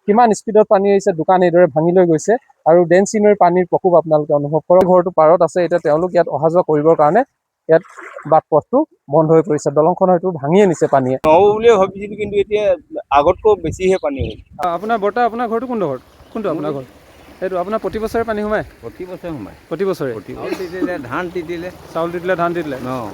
কিমান স্পীডত পানী আহিছে, দোকান এইদৰে ভাঙি লৈ গৈছে আৰু ডেন্সি নৈৰ পানীৰ প্ৰকোপ আপোনালোকে অনুভৱ কৰক। ঘৰটো পাৰত আছে, এতিয়া তেওঁলোক ইয়াত অহা যোৱা কৰিবৰ কাৰণে ইয়াত বাট পথটো বন্ধ হৈ পৰিছে। দলংখন হয়তো ভাঙিয়ে নিছে পানীয়ে। নহ'ব বুলিয়ে ভাবিছিলোঁ, কিন্তু এতিয়া আগতকৈ বেছিহে পানী হ'ল। আপোনাৰ বৰ্তা, আপোনাৰ ঘৰটো কোনটো ঘৰ? কোনটো আপোনাৰ ঘৰ? সেইটো আপোনাৰ প্ৰতি বছৰে পানী সোমায়? প্ৰতি বছৰে সোমায়। প্ৰতি বছৰে তিতিলে ধান তিতিলে, চাউল তিতিলে, ধান তিতিলে। অঁ,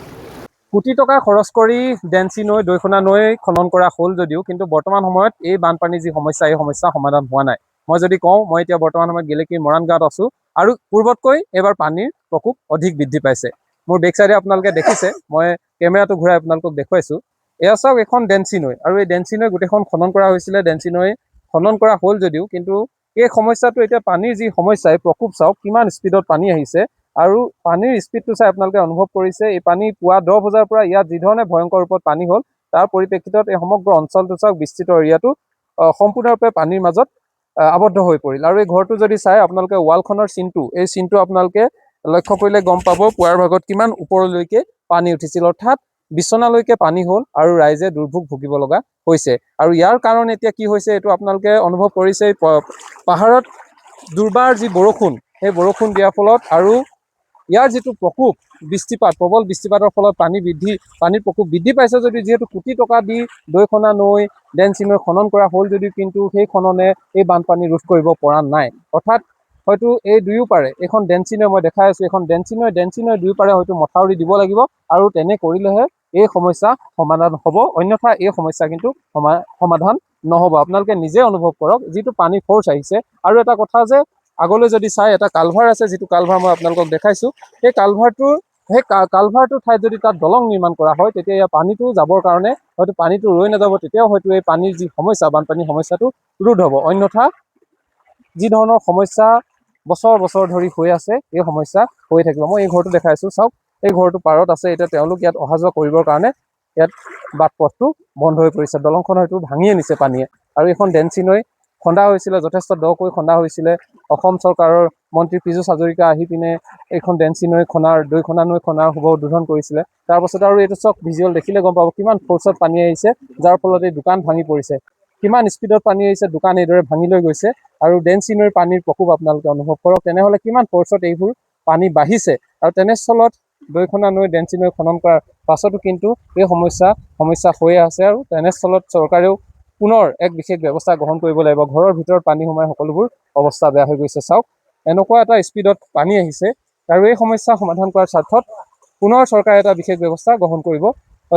কোটি টকা খৰচ কৰি ডেন্সি নৈ, দৈসোনা নৈ খনন কৰা হ'ল যদিও কিন্তু বৰ্তমান সময়ত এই বানপানীৰ যি সমস্যা, এই সমস্যা সমাধান হোৱা নাই। মই যদি কওঁ, মই এতিয়া বৰ্তমান সময়ত গেলেকীৰ মৰাণ গাঁৱত আছোঁ আৰু পূৰ্বতকৈ এইবাৰ পানীৰ প্ৰকোপ অধিক বৃদ্ধি পাইছে। মোৰ বেক চাইডে আপোনালোকে দেখিছে, মই কেমেৰাটো ঘূৰাই আপোনালোকক দেখুৱাইছোঁ। এয়া চাওক, এখন ডেন্সি নৈ আৰু এই ডেন্সি নৈ গোটেইখন খনন কৰা হৈছিলে। ডেন্সি নৈ খনন কৰা হ'ল যদিও কিন্তু এই সমস্যাটো এতিয়া পানীৰ যি সমস্যা, এই প্ৰকোপ চাওক কিমান স্পীডত পানী আহিছে আৰু পানীৰ স্পীডটো চাই আপোনালোকে অনুভৱ কৰিছে। এই পানী পুৱা 10 বজাৰ পৰা ইয়াত যিধৰণে ভয়ংকৰ ৰূপত পানী হ'ল, তাৰ পৰিপ্ৰেক্ষিতত এই সমগ্ৰ অঞ্চলটো চাওক, বিস্তৃত এৰিয়াটো সম্পূৰ্ণৰূপে পানীৰ মাজত আবদ্ধ হৈ পৰিল। আৰু এই ঘৰটো যদি চাই আপোনালোকে, ৱালখনৰ চিনটো, এই চিনটো আপোনালোকে লক্ষ্য কৰিলে গম পাব, পুৱাৰ ভাগত কিমান ওপৰলৈকে পানী উঠিছিল, অৰ্থাৎ বিচনালৈকে পানী হ'ল আৰু ৰাইজে দুৰ্ভোগ ভুগিব লগা হৈছে। আৰু ইয়াৰ কাৰণ এতিয়া কি হৈছে, এইটো আপোনালোকে অনুভৱ কৰিছে। পাহাৰত দুৰ্বাৰ যি বৰষুণ, সেই বৰষুণ দিয়াৰ ফলত আৰু ইয়াৰ যিটো প্ৰকোপ, বৃষ্টিপাত, প্ৰবল বৃষ্টিপাতৰ ফলত পানীৰ প্ৰকোপ বৃদ্ধি পাইছে। যদি যিহেতু কোটি টকা দি দৈসোনা নৈ, ডেন্সি নৈ খনন কৰা হ'ল যদিও কিন্তু সেই খননে এই বানপানী ৰোধ কৰিব পৰা নাই। অৰ্থাৎ হয়তো এই দুয়োপাৰে, এইখন ডেন্সি নৈ মই দেখাই আছোঁ, এইখন ডেন্সি নৈ দুয়োপাৰে হয়তো মথাউৰি দিব লাগিব আৰু তেনে কৰিলেহে এই সমস্যা সমাধান হ'ব, অন্যথা এই সমস্যা কিন্তু সমাধান নহ'ব। আপোনালোকে নিজে অনুভৱ কৰক, যিটো পানী ফ'ৰ্চ আহিছে। আৰু এটা কথা যে, আগলৈ যদি চাই, এটা কালভাৰ আছে, যিটো কালভাৰ মই আপোনালোকক দেখাইছোঁ। সেই কালভাৰটোৰ ঠাইত যদি তাত দলং নিৰ্মাণ কৰা হয়, তেতিয়া ইয়াৰ পানীটো যাবৰ কাৰণে হয়তো পানীটো ৰৈ নাযাব, তেতিয়াও হয়তো এই পানীৰ যি সমস্যা, বানপানীৰ সমস্যাটো ৰোধ হ'ব। অন্যথা যি ধৰণৰ সমস্যা বছৰ বছৰ ধৰি হৈ আছে, এই সমস্যা হৈ থাকিব। মই এই ঘৰটো দেখাইছোঁ, চাওক, এই ঘৰটো পাৰত আছে, এতিয়া তেওঁলোক ইয়াত অহা যোৱা কৰিবৰ কাৰণে ইয়াত বাট পথটো বন্ধ হৈ পৰিছে। দলংখন হয়তো ভাঙিয়ে নিছে পানীয়ে। আৰু এইখন ডেন্সি নৈ খন্দা হৈছিলে, যথেষ্ট দকৈ খন্দা হৈছিলে। অসম চৰকাৰৰ মন্ত্ৰী পীযুষ হাজৰিকা আহি পিনে এইখন ডেন্সি নৈ দৈসোনা নৈ খনাৰ শুভ উদ্বোধন কৰিছিলে। তাৰপাছত আৰু এইটো চাওক, ভিজুৱেল দেখিলে গম পাব কিমান ফ'ৰ্চত পানী আহিছে, যাৰ ফলত এই দোকান ভাঙি পৰিছে। কিমান স্পীডত পানী আহিছে, দোকান এইদৰে ভাঙি লৈ গৈছে আৰু ডেন্সি নৈৰ পানীৰ প্ৰকোপ আপোনালোকে অনুভৱ কৰক। তেনেহ'লে কিমান ফ'ৰ্চত এইবোৰ পানী বাঢ়িছে। আৰু তেনেস্থলত দৈসোনা নৈ, ডেন্সি নৈ খনন কৰাৰ পাছতো কিন্তু এই সমস্যা হৈয়ে আছে। আৰু তেনেস্থলত চৰকাৰেও পুনৰ এক বিশেষ ব্যৱস্থা গ্ৰহণ কৰিব লাগিব। ঘৰৰ ভিতৰত পানী সোমাই সকলোবোৰ অৱস্থা বেয়া হৈ গৈছে। চাওক, এনেকুৱা এটা স্পীডত পানী আহিছে আৰু এই সমস্যা সমাধান কৰাৰ স্বাৰ্থত পুনৰ চৰকাৰে এটা বিশেষ ব্যৱস্থা গ্ৰহণ কৰিব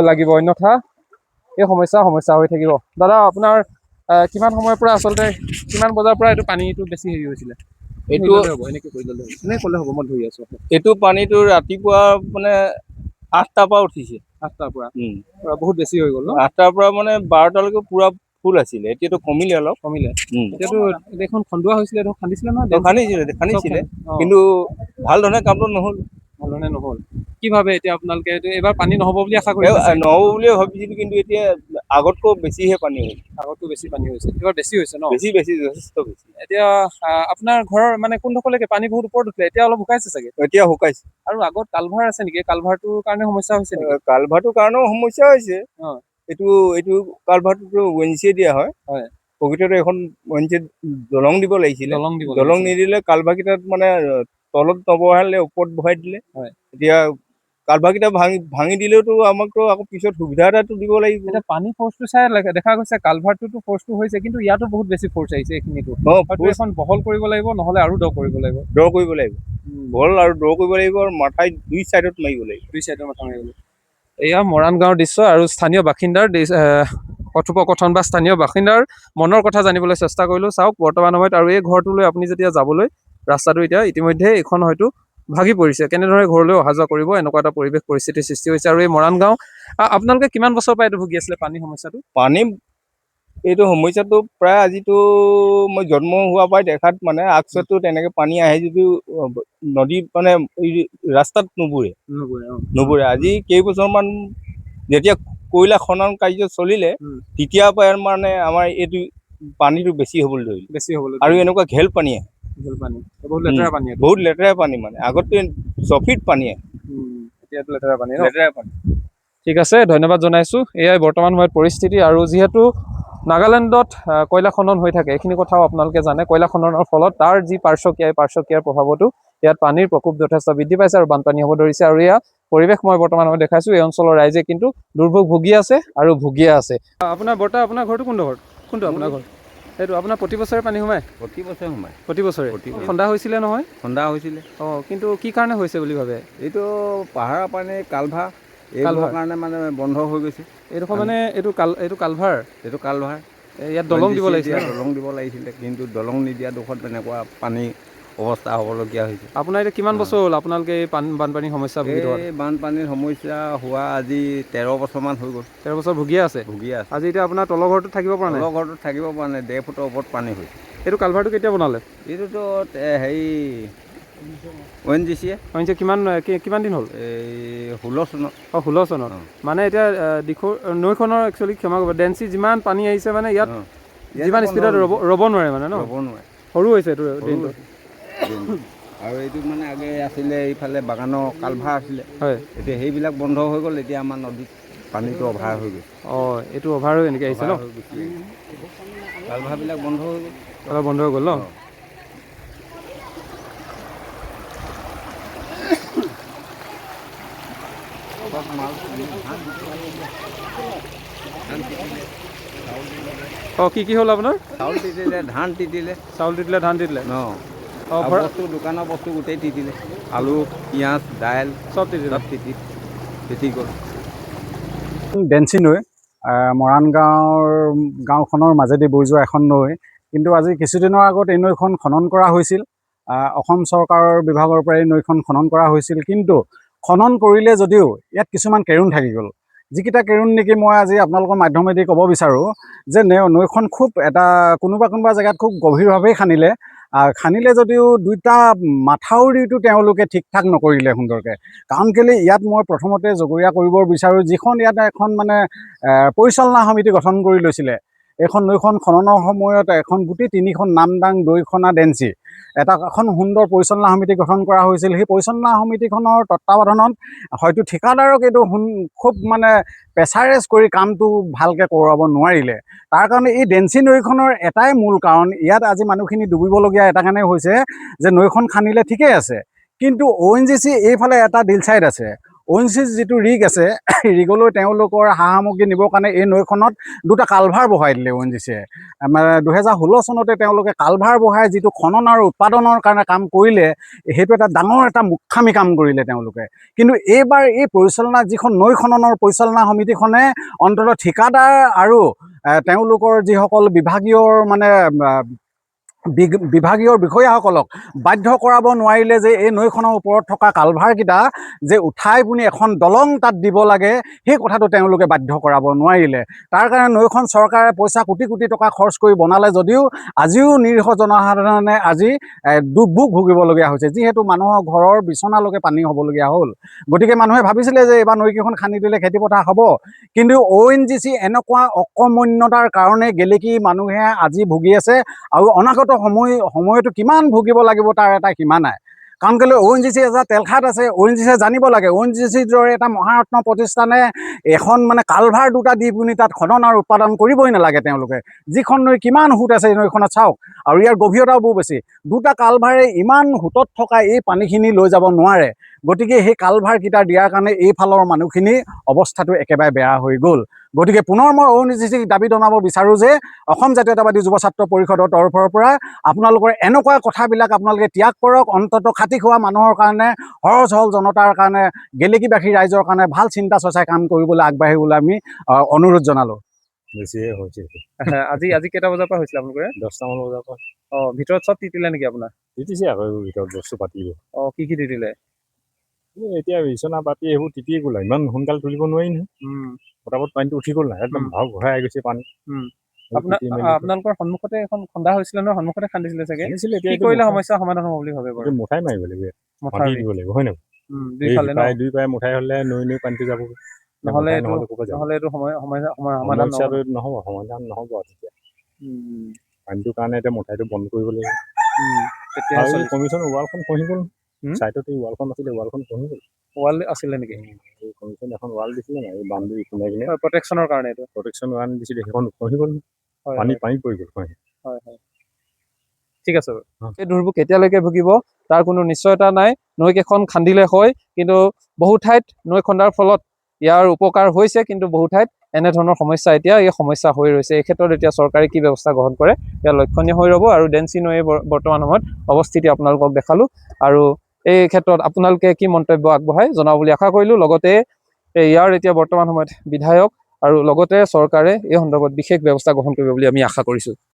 লাগিব, অন্যথা এই সমস্যা হৈ থাকিব। দাদা, আপোনাৰ কিমান সময়ৰ পৰা, আচলতে কিমান বজাৰ পৰা এইটো পানীটো বেছি হেৰি হৈছিলে? এইটো এনেকৈ ক'লে হ'ব, মই ধৰি আছোঁ। এইটো পানীটো ৰাতিপুৱা মানে 8টাৰ পৰা উঠিছে। 8টাৰ পৰা বহুত বেছি হৈ গ'ল ন? 8টাৰ পৰা মানে 12টালৈকে পুৰা ফুল আছিলে, এতিয়াতো কমিলে অলপ। এতিয়াতো এইখন খন্দুৱা হৈছিলে, এইটো খান্দিছিলে নহয়, খান্দিছিলে, কিন্তু ভাল ধৰণে কামটো নহ'ল। কি ভাবে এতিয়া আপোনালোকে, এইবাৰ পানী নহ'ব বুলি আশা কৰিছে? নহ'ব বুলিয়ে ভাবিছিলোঁ, কিন্তু এতিয়া আগতকৈ বেছিহে পানী হ'ল। আগতকৈ বেছি পানী হৈছে, এইবাৰ বেছি হৈছে ন? বেছি, যথেষ্ট বেছি। এতিয়া আপোনাৰ ঘৰৰ মানে কোনডোখৰলৈকে পানী বহুত ওপৰত উঠিলে? এতিয়া অলপ শুকাইছে চাগে? এতিয়া শুকাইছে। আৰু আগত কালভাৰ আছে নেকি? কালভাৰটোৰ কাৰণে সমস্যা হৈছে নেকি? কালভাৰটোৰ কাৰণেও সমস্যা হৈছে। এইটো কালভাৰটোতো ৱেঞ্চিয়ে দিয়া হয়। প্ৰকৃততে এখন ৱেঞ্চিত দলং দিব লাগিছিলে। দলং নিদিলে কালভাৰকেইটাত মানে তলত নবহালে ওপৰত বহাই দিলে। এতিয়া কালভাৰকেইটা ভাঙি দিলেওতো আমাকতো আকৌ পিছত সুবিধা এটাতো দিব লাগিব। এতিয়া পানী ফ'ৰ্চটো চাই দেখা গৈছে, কালভাৰটোতো ফ'ৰ্চটো হৈছে, কিন্তু ইয়াতো বহুত বেছি ফ'ৰ্চ আহিছে এইখিনিতো। এখন বহল কৰিব লাগিব, নহ'লে আৰু দ কৰিব লাগিব। বহল আৰু দ কৰিব লাগিব, আৰু মাথাই দুই চাইডত মাৰিব লাগিব। এয়া মৰাণ গাঁৱৰ দৃশ্য আৰু স্থানীয় বাসিন্দাৰ কথোপকথন বা স্থানীয় বাসিন্দাৰ মনৰ কথা জানিবলৈ চেষ্টা কৰিলোঁ। চাওক, বৰ্তমান সময়ত আৰু এই ঘৰটোলৈ আপুনি যেতিয়া যাবলৈ, ৰাস্তাটো এতিয়া ইতিমধ্যে এইখন হয়তো ভাগি পৰিছে। কেনেদৰে ঘৰলৈ অহা যোৱা কৰিব, এনেকুৱা এটা পৰিৱেশ পৰিস্থিতিৰ সৃষ্টি হৈছে। আৰু এই মৰাণ গাঁও, আপোনালোকে কিমান বছৰ পৰা এইটো ভুগি আছিলে পানী সমস্যাটো? এইটো সমস্যাটো প্ৰায় আজিতো মই জন্ম হোৱাৰ পৰাই দেখাত, মানে আগচোৱাটো তেনেকে পানী আহে যদিও নদী মানে ৰাস্তাত নুবুৰে। আজি কেইবছৰমান যেতিয়া কয়লা খনন কাৰ্য চলিলে, তেতিয়াৰ পৰা মানে আমাৰ এইটো পানীটো বেছি হ'বলৈ ধৰিলে। আৰু এনেকুৱা ঘেল পানী আহে, বহুত লেতেৰা পানী মানে। আগততো চফিত পানী আহে, এতিয়াতো লেতেৰা পানী। ঠিক আছে, ধন্যবাদ জনাইছোঁ। এয়াই বৰ্তমান সময়ত পৰিস্থিতি। আৰু যিহেতু নাগালেণ্ডত কয়লা খনন হৈ থাকে, এইখিনি কথাও আপোনালোকে জানে। কয়লা খননৰ ফলত তাৰ যি পাৰ্শ্বক্ৰিয়াৰ প্ৰভাৱতো ইয়াত পানীৰ প্ৰকোপ যথেষ্ট বৃদ্ধি পাইছে আৰু বানপানী হ'ব ধৰিছে। আৰু এয়া পৰিৱেশ মই বৰ্তমান সময়ত দেখাইছোঁ, এই অঞ্চলৰ ৰাইজে কিন্তু দুৰ্ভোগ ভুগি আছে আৰু ভুগিয়ে আছে। আপোনাৰ ঘৰটো কোনটো আপোনাৰ ঘৰ? সেইটো আপোনাৰ প্ৰতি বছৰে পানী সোমায়? প্ৰতি বছৰে সোমায়। প্ৰতি বছৰে খন্দা হৈছিলে নহয়? খন্দা হৈছিলে। কিন্তু কি কাৰণে হৈছে বুলি ভাবে? এইটো পাহাৰৰ পানী কালভাৰ এইবোৰৰ কাৰণে মানে বন্ধ হৈ গৈছে। এইডোখৰ মানে এইটো কালভাৰ? এইটো কালভাৰ। ইয়াত দলং দিব লাগিছিলে। দলং দিব লাগিছিলে, কিন্তু দলং নিদিয়া দুখত তেনেকুৱা পানী অৱস্থা হ'বলগীয়া হৈছে। আপোনাৰ এতিয়া কিমান বছৰ হ'ল আপোনালোকে এই বানপানীৰ সমস্যা ভুগি থকা? এই বানপানীৰ সমস্যা হোৱা আজি 13 বছৰমান হৈ গ'ল। 13 বছৰ ভুগিয়ে আছে? আজি এতিয়া আপোনাৰ তলৰ ঘৰটোত থাকিব পৰা নাই? তলৰ ঘৰটোত থাকিব পৰা নাই, 1.5 ফুটৰ ওপৰত পানী হৈছে। এইটো কালভাৰটো কেতিয়া বনালে? এইটোতো হেৰি ONGCয়ে কিমান দিন হ'ল? এই 16 চনত। 16 চনত। মানে এতিয়া নৈখনৰ একচুৱেলি ক্ষমা কৰিব, ডেন্সি যিমান পানী আহিছে মানে ইয়াত যিমান স্পীডত ৰ'ব নোৱাৰে মানে ন? ৰ'ব নোৱাৰে। সৰু হৈছে এইটো দিনটো। আৰু এইটো মানে আগে আছিলে এইফালে বাগানৰ কালভাৰ আছিলে। হয়। এতিয়া সেইবিলাক বন্ধ হৈ গ'ল, এতিয়া আমাৰ নদীত পানীটো অভাৰ হৈ গৈছে। এইটো অভাৰ হৈ এনেকৈ আহিছে ন? কালভাৰবিলাক বন্ধ হৈ গ'ল। বন্ধ হৈ গ'ল ন? কি হ'ল আপোনাৰ? চাউল তিতিলে, ধান তিতিলে। ধান তিতিলে? দোকানৰ বস্তু গোটেই তিতিলে। আলু, পিঁয়াজ, দাইল চব তিতি গ'ল। ডেন্সি নৈ, মৰাণ গাঁওখনৰ মাজেদি বৈ যোৱা এখন নৈ। কিন্তু আজি কিছুদিনৰ আগত এই নৈখন খনন কৰা হৈছিল। অসম চৰকাৰৰ বিভাগৰ পৰা এই নৈখন খনন কৰা হৈছিল, কিন্তু খনন কৰিলে যদিও ইয়াত কিছুমান কেৰুণ থাকি গ'ল। যিকেইটা কেৰুণ নেকি মই আজি আপোনালোকৰ মাধ্যমেদি ক'ব বিচাৰোঁ যে নৈখন খুব কোনোবা জেগাত খুব গভীৰভাৱেই খান্দিলে যদিও দুইটা মাথাউৰিটো তেওঁলোকে ঠিক ঠাক নকৰিলে সুন্দৰকৈ। কাৰণ কেলে ইয়াত মই প্ৰথমতে জগৰীয়া কৰিব বিচাৰোঁ, যিখন ইয়াত এখন মানে পৰিচালনা সমিতি গঠন কৰি লৈছিলে। এইখন নৈখন খননৰ সময়ত গোটেই 3খন নামদাং, দৈখনা, ডেন্সি এখন সুন্দৰ পৰিচালনা সমিতি গঠন কৰা হৈছিল। সেই পৰিচালনা সমিতিখনৰ তত্বাৱধানত হয়তো ঠিকাদাৰক এইটো খুব মানে প্ৰেছাৰাইজ কৰি কামটো ভালকৈ কৰাব নোৱাৰিলে। তাৰ কাৰণে এই ডেন্সি নৈখনৰ এটাই মূল কাৰণ, ইয়াত আজি মানুহখিনি ডুবিবলগীয়া এটা কাৰণে হৈছে যে নৈখন খান্দিলে ঠিকেই আছে, কিন্তু ONGC এইফালে এটা ডিল চাইড আছে। ONGC যিটো ৰিগ আছে, ৰিগলৈ তেওঁলোকৰ সামগ্ৰী নিবৰ কাৰণে এই নৈখনত দুটা কালভাৰ বহাই দিলে ONGCয়ে। 2016 চনতে তেওঁলোকে কালভাৰ বহাই যিটো খনন আৰু উৎপাদনৰ কাৰণে কাম কৰিলে, সেইটো এটা ডাঙৰ এটা মূৰ্খামি কাম কৰিলে তেওঁলোকে। কিন্তু এইবাৰ এই যিখন নৈ খননৰ পৰিচালনা সমিতিখনে অন্ততঃ ঠিকাদাৰ আৰু তেওঁলোকৰ যিসকল বিভাগীয় বিষয়াসকলক বাধ্য কৰাব নোৱাৰিলে যে এই নৈখনৰ ওপৰত থকা কালভাৰকেইটা যে উঠাই পিনি এখন দলং তাত দিব লাগে, সেই কথাটো তেওঁলোকে বাধ্য কৰাব নোৱাৰিলে। তাৰ কাৰণে নৈখন চৰকাৰে পইচা কোটি কোটি টকা খৰচ কৰি বনালে যদিও আজিও নিৰীহ জনসাধাৰণে আজি দুৰ্ভোগ ভুগিবলগীয়া হৈছে, যিহেতু মানুহৰ ঘৰৰ বিচনালৈকে পানী হ'বলগীয়া হ'ল। গতিকে মানুহে ভাবিছিলে যে এইবাৰ নৈকেইখন খান্দি দিলে খেতিপথাৰ হ'ব, কিন্তু ONGC এনেকুৱা অকৰ্মণ্যতাৰ কাৰণে গেলেকী মানুহে আজি ভুগি আছে, আৰু অনাগত সময়তো কিমান ভুগিব লাগিব তাৰ এটা সীমা নাই। কাৰণ কেলৈ ONGC এটা তেলখাত আছে, ONGCয়ে জানিব লাগে ONGCৰ দৰে এটা মহাৰত্ন প্ৰতিষ্ঠানে এখন মানে কালভাৰ দুটা দি পিনি তাত খনন আৰু উৎপাদন কৰিবই নালাগে। তেওঁলোকে যিখন নৈ কিমান সোঁত আছে এই নৈখনত চাওক, আৰু ইয়াৰ গভীৰতাও বহু বেছি। দুটা কালভাৰে ইমান সোঁতত থকা এই পানীখিনি লৈ যাব নোৱাৰে। গতিকে সেই কালভাৰকেইটা দিয়াৰ কাৰণে এইফালৰ মানুহখিনি অৱস্থাটো একেবাৰে বেয়া হৈ গ'ল। গতিকে পুনৰ মই ONGCক দাবী জনাব বিচাৰোঁ যে অসম জাতীয়তাবাদী যুৱ ছাত্ৰ পৰিষদৰ তৰফৰ পৰা আপোনালোকৰ এনেকুৱা কথাবিলাক আপোনালোকে ত্যাগ কৰক। অন্ততঃ খাতি খোৱা মানুহৰ কাৰণে, সহজ সৰল জনতাৰ কাৰণে, গেলেকীবাসী ৰাইজৰ কাৰণে ভাল চিন্তা চৰ্চাই কাম কৰিবলৈ আগবাঢ়িবলৈ আমি অনুৰোধ জনালোঁ। বেছিয়ে হৈছে। আজি কেইটা বজাৰ পৰা হৈছিলে আপোনালোকে? 10টামান বজাৰ পৰা। ভিতৰত চব তিতিলে নেকি আপোনাৰ? তিতিছে আকৌ ভিতৰত বস্তু পাতিব। কি তিতিলে? এতিয়া বিচনা পাতি এইবোৰ তিতিয়ে গ'ল, ইমান সোনকালে তুলিব নোৱাৰি নহয়। পটাপট পানীটো উঠি গ'ল নাই, একদম ভাও ঘূৰাই আহি গৈছে পানী। আপোনালোকৰ সন্মুখতে এখন খন্দা হৈছিলে নহয়, সন্মুখতে খান্দিছিলে চাগে? কি কৰিলে সমস্যা সমাধান হ'ব বুলি ভাবে বাৰু? মুঠাই মাৰিব লাগিব, মাটি দিব লাগিব, হয় নহয়? দুই পাৰে মুঠাই হ'লে নৈ পানীটো যাব। নহ'লে এইটো সমাধান নহ'ব, সমাধান নহ'ব। তেতিয়া পানীটোৰ কাৰণে এতিয়া মুঠাইটো বন্ধ কৰিব লাগিব। কমিশ্যন ৱালখন খহি গ'ল, চাইডত এই ৱালখন আছিলে, ৱালখন খহি গ'ল। ৱাল আছিলে নেকি? কমিশ্যন এখন ৱাল দিছিলে নাই, এই বাউণ্ডেৰী কিনাৰে প্ৰটেকশ্যনৰ কাৰণে? প্ৰটেকশ্যন ৱাল দিছিলে, সেইখন খহি গ'ল। হয়, পানী হয়, পানী পৰি গ'ল হয়। হয়, হয়। ঠিক আছে বাৰু। অ। এই দুৰ্যোগ কেতিয়ালৈকে ভুগিব তাৰ কোনো নিশ্চয়তা নাই। নৈকেইখন খান্দিলে হয়, কিন্তু বহু ঠাইত নৈ খন্দাৰ ফলত ইয়াৰ উপকাৰ হৈছে, কিন্তু বহু ঠাইত এনেধৰণৰ সমস্যা এতিয়া এই সমস্যা হৈ ৰৈছে। এই ক্ষেত্ৰত এতিয়া চৰকাৰে কি ব্যৱস্থা গ্ৰহণ কৰে এয়া লক্ষণীয় হৈ ৰ'ব। আৰু ডেন্সি নৈয়ে বৰ্তমান সময়ত অৱস্থিতি আপোনালোকক দেখালো। আৰু এই ক্ষেত্ৰত আপোনালোকে কি মন্তব্য আগবঢ়াই জনাব বুলি আশা কৰিলো। লগতে ইয়াৰ এতিয়া বৰ্তমান সময়ত বিধায়ক আৰু লগতে চৰকাৰে এই সন্দৰ্ভত বিশেষ ব্যৱস্থা গ্ৰহণ কৰিব বুলি আমি আশা কৰিছো।